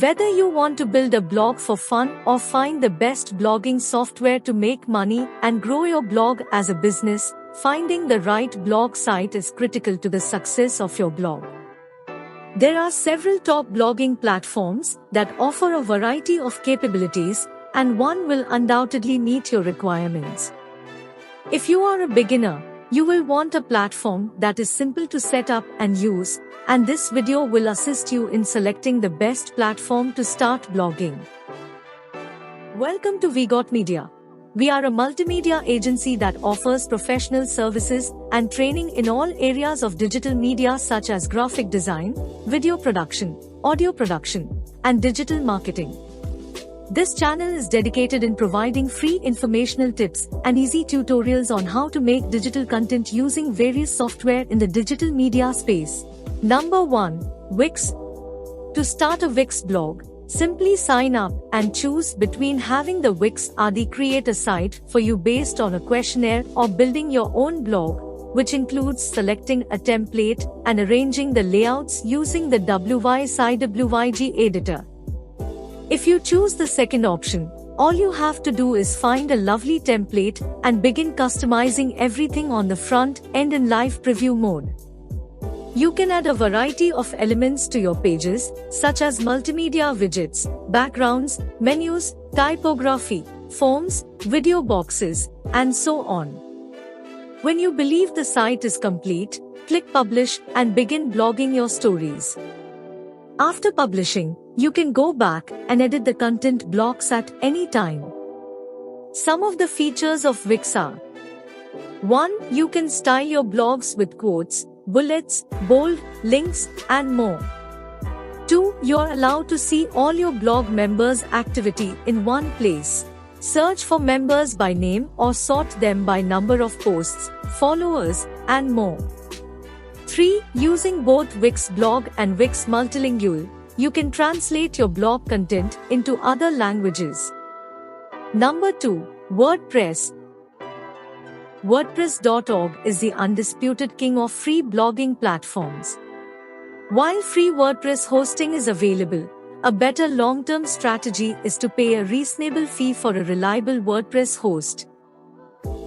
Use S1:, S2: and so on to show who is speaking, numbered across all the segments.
S1: Whether you want to build a blog for fun or find the best blogging software to make money and grow your blog as a business, finding the right blog site is critical to the success of your blog. There are several top blogging platforms that offer a variety of capabilities, and one will undoubtedly meet your requirements. If you are a beginner, you will want a platform that is simple to set up and use, and this video will assist you in selecting the best platform to start blogging. Welcome to WeGotMedia. We are a multimedia agency that offers professional services and training in all areas of digital media such as graphic design, video production, audio production, and digital marketing. This channel is dedicated in providing free informational tips and easy tutorials on how to make digital content using various software in the digital media space. Number 1. Wix. To start a Wix blog, simply sign up and choose between having the Wix AD create a site for you based on a questionnaire or building your own blog, which includes selecting a template and arranging the layouts using the WYSIWYG editor. If you choose the second option, all you have to do is find a lovely template and begin customizing everything on the front end in live preview mode. You can add a variety of elements to your pages, such as multimedia widgets, backgrounds, menus, typography, forms, video boxes, and so on. When you believe the site is complete, click Publish and begin blogging your stories. After publishing, you can go back and edit the content blocks at any time. Some of the features of Wix are: 1. You can style your blogs with quotes, bullets, bold, links, and more. 2. You're allowed to see all your blog members' activity in one place. Search for members by name or sort them by number of posts, followers, and more. 3. Using both Wix Blog and Wix Multilingual, you can translate your blog content into other languages. Number 2. WordPress. WordPress.org is the undisputed king of free blogging platforms. While free WordPress hosting is available, a better long-term strategy is to pay a reasonable fee for a reliable WordPress host.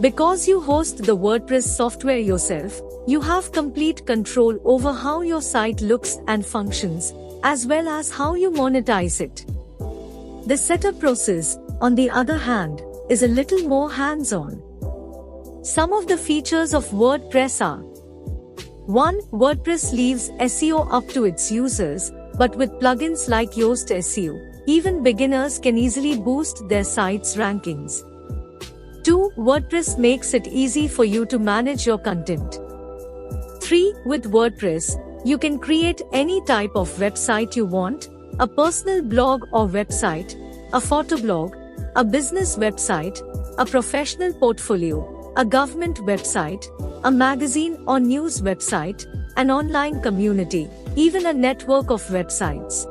S1: Because you host the WordPress software yourself, you have complete control over how your site looks and functions, as well as how you monetize it. The setup process, on the other hand, is a little more hands-on. Some of the features of WordPress are: 1. WordPress leaves SEO up to its users, but with plugins like Yoast SEO, even beginners can easily boost their site's rankings. 2. WordPress makes it easy for you to manage your content. 3. With WordPress, you can create any type of website you want: a personal blog or website, a photoblog, a business website, a professional portfolio, a government website, a magazine or news website, an online community, even a network of websites.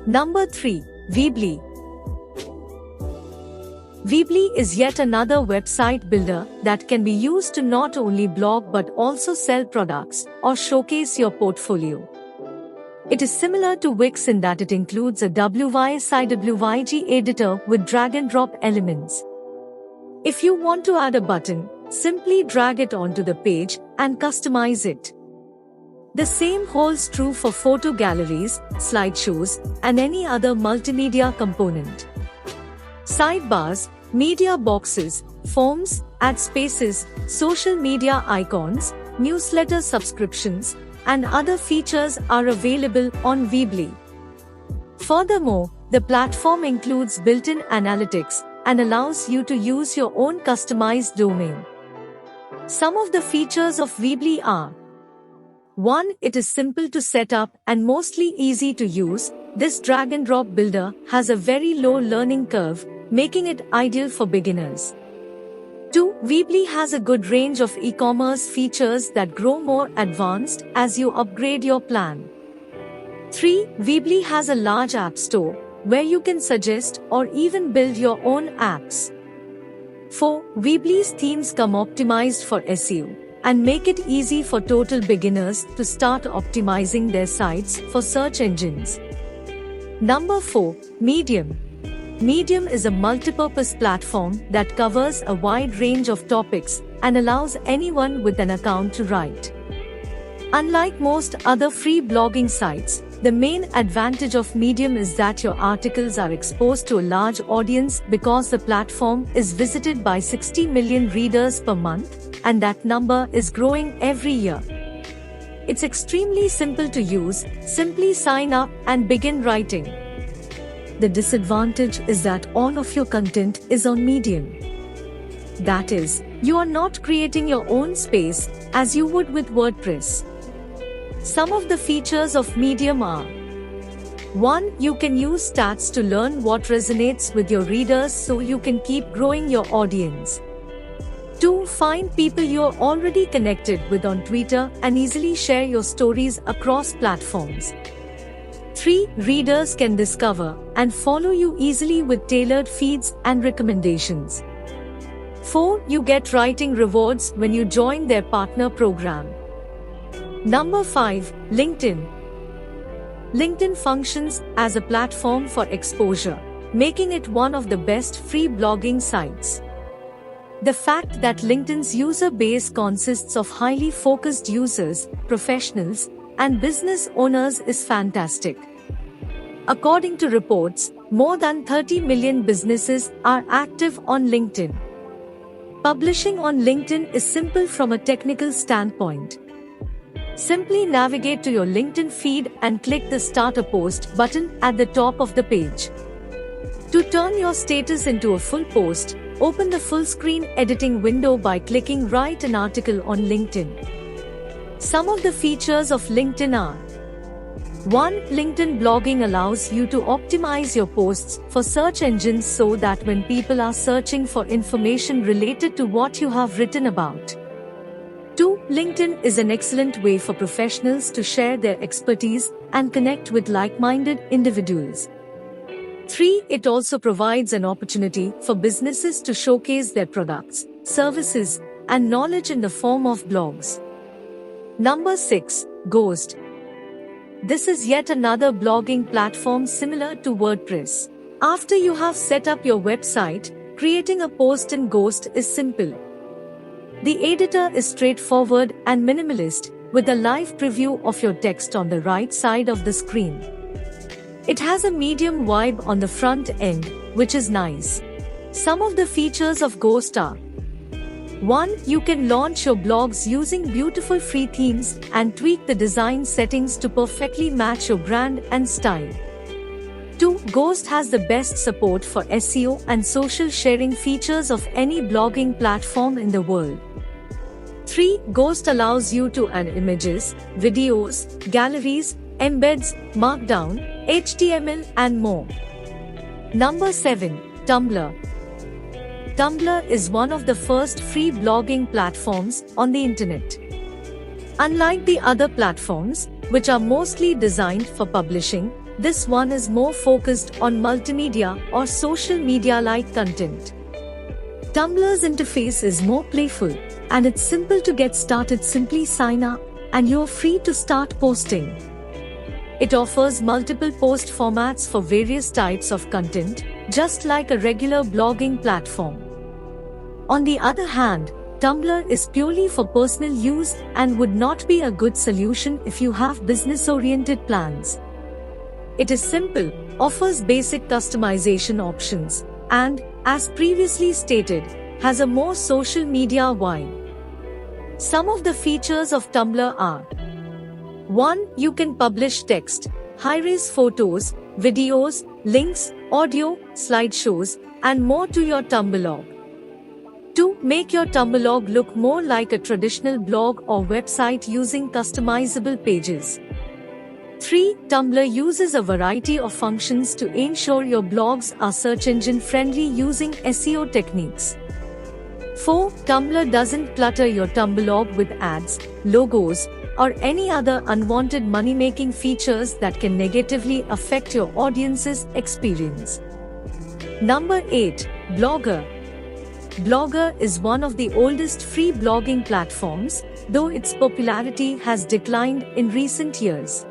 S1: Number 3. Weebly. Weebly is yet another website builder that can be used to not only blog but also sell products or showcase your portfolio. It is similar to Wix in that it includes a WYSIWYG editor with drag-and-drop elements. If you want to add a button, simply drag it onto the page and customize it. The same holds true for photo galleries, slideshows, and any other multimedia component. Sidebars, media boxes, forms, ad spaces, social media icons, newsletter subscriptions, and other features are available on Weebly. Furthermore, the platform includes built-in analytics and allows you to use your own customized domain. Some of the features of Weebly are: 1. It is simple to set up and mostly easy to use. This drag-and-drop builder has a very low learning curve, making it ideal for beginners. 2. Weebly has a good range of e-commerce features that grow more advanced as you upgrade your plan. 3. Weebly has a large app store, where you can suggest or even build your own apps. 4. Weebly's themes come optimized for SEO and make it easy for total beginners to start optimizing their sites for search engines. Number 4. Medium. Medium is a multipurpose platform that covers a wide range of topics and allows anyone with an account to write. Unlike most other free blogging sites, the main advantage of Medium is that your articles are exposed to a large audience because the platform is visited by 60 million readers per month, and that number is growing every year. It's extremely simple to use. Simply sign up and begin writing. The disadvantage is that all of your content is on Medium. That is, you are not creating your own space as you would with WordPress. Some of the features of Medium are: 1. You can use stats to learn what resonates with your readers so you can keep growing your audience. 2. Find people you're already connected with on Twitter and easily share your stories across platforms. 3. Readers can discover and follow you easily with tailored feeds and recommendations. 4. You get writing rewards when you join their partner program. Number 5. LinkedIn. LinkedIn functions as a platform for exposure, making it one of the best free blogging sites. The fact that LinkedIn's user base consists of highly focused users, professionals, and business owners is fantastic. According to reports, more than 30 million businesses are active on LinkedIn. Publishing on LinkedIn is simple from a technical standpoint. Simply navigate to your LinkedIn feed and click the Start a Post button at the top of the page. To turn your status into a full post, open the full screen editing window by clicking Write an article on LinkedIn. Some of the features of LinkedIn are: 1. LinkedIn blogging allows you to optimize your posts for search engines so that when people are searching for information related to what you have written about. 2. LinkedIn is an excellent way for professionals to share their expertise and connect with like-minded individuals. 3. It also provides an opportunity for businesses to showcase their products, services, and knowledge in the form of blogs. Number 6. Ghost. This is yet another blogging platform similar to WordPress. After you have set up your website, creating a post in Ghost is simple. The editor is straightforward and minimalist, with a live preview of your text on the right side of the screen. It has a medium vibe on the front end, which is nice. Some of the features of Ghost are: 1. You can launch your blogs using beautiful free themes and tweak the design settings to perfectly match your brand and style. 2. Ghost has the best support for SEO and social sharing features of any blogging platform in the world. 3. Ghost allows you to add images, videos, galleries, embeds, Markdown, HTML, and more. Number 7. Tumblr. Tumblr is one of the first free blogging platforms on the internet. Unlike the other platforms, which are mostly designed for publishing, this one is more focused on multimedia or social media-like content. Tumblr's interface is more playful, and it's simple to get started. Simply sign up, and you're free to start posting. It offers multiple post formats for various types of content, just like a regular blogging platform. On the other hand, Tumblr is purely for personal use and would not be a good solution if you have business-oriented plans. It is simple, offers basic customization options, and, as previously stated, has a more social media vibe. Some of the features of Tumblr are: 1. You can publish text, high-res photos, videos, links, audio, slideshows, and more to your Tumblr. 2. Make your Tumblr look more like a traditional blog or website using customizable pages. 3. Tumblr uses a variety of functions to ensure your blogs are search engine friendly using SEO techniques. 4. Tumblr doesn't clutter your Tumblr with ads, logos, or any other unwanted money-making features that can negatively affect your audience's experience. Number 8. Blogger. Blogger is one of the oldest free blogging platforms, though its popularity has declined in recent years.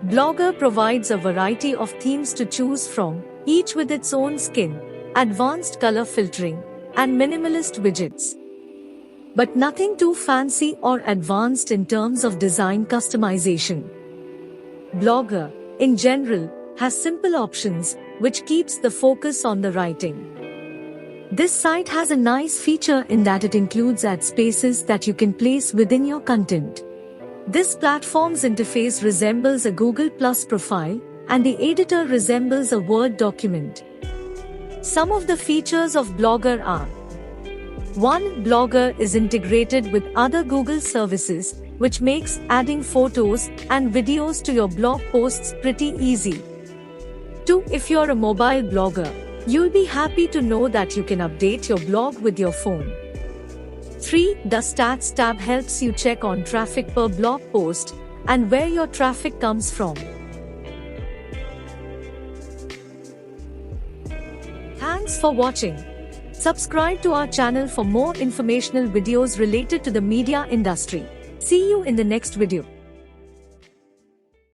S1: Blogger provides a variety of themes to choose from, each with its own skin, advanced color filtering, and minimalist widgets. But nothing too fancy or advanced in terms of design customization. Blogger, in general, has simple options, which keeps the focus on the writing. This site has a nice feature in that it includes ad spaces that you can place within your content. This platform's interface resembles a Google Plus profile, and the editor resembles a Word document. Some of the features of Blogger are: 1. Blogger is integrated with other Google services, which makes adding photos and videos to your blog posts pretty easy. 2. If you're a mobile blogger, you'll be happy to know that you can update your blog with your phone. 3. The Stats tab helps you check on traffic per blog post and where your traffic comes from. Thanks for watching. Subscribe to our channel for more informational videos related to the media industry. See you in the next video.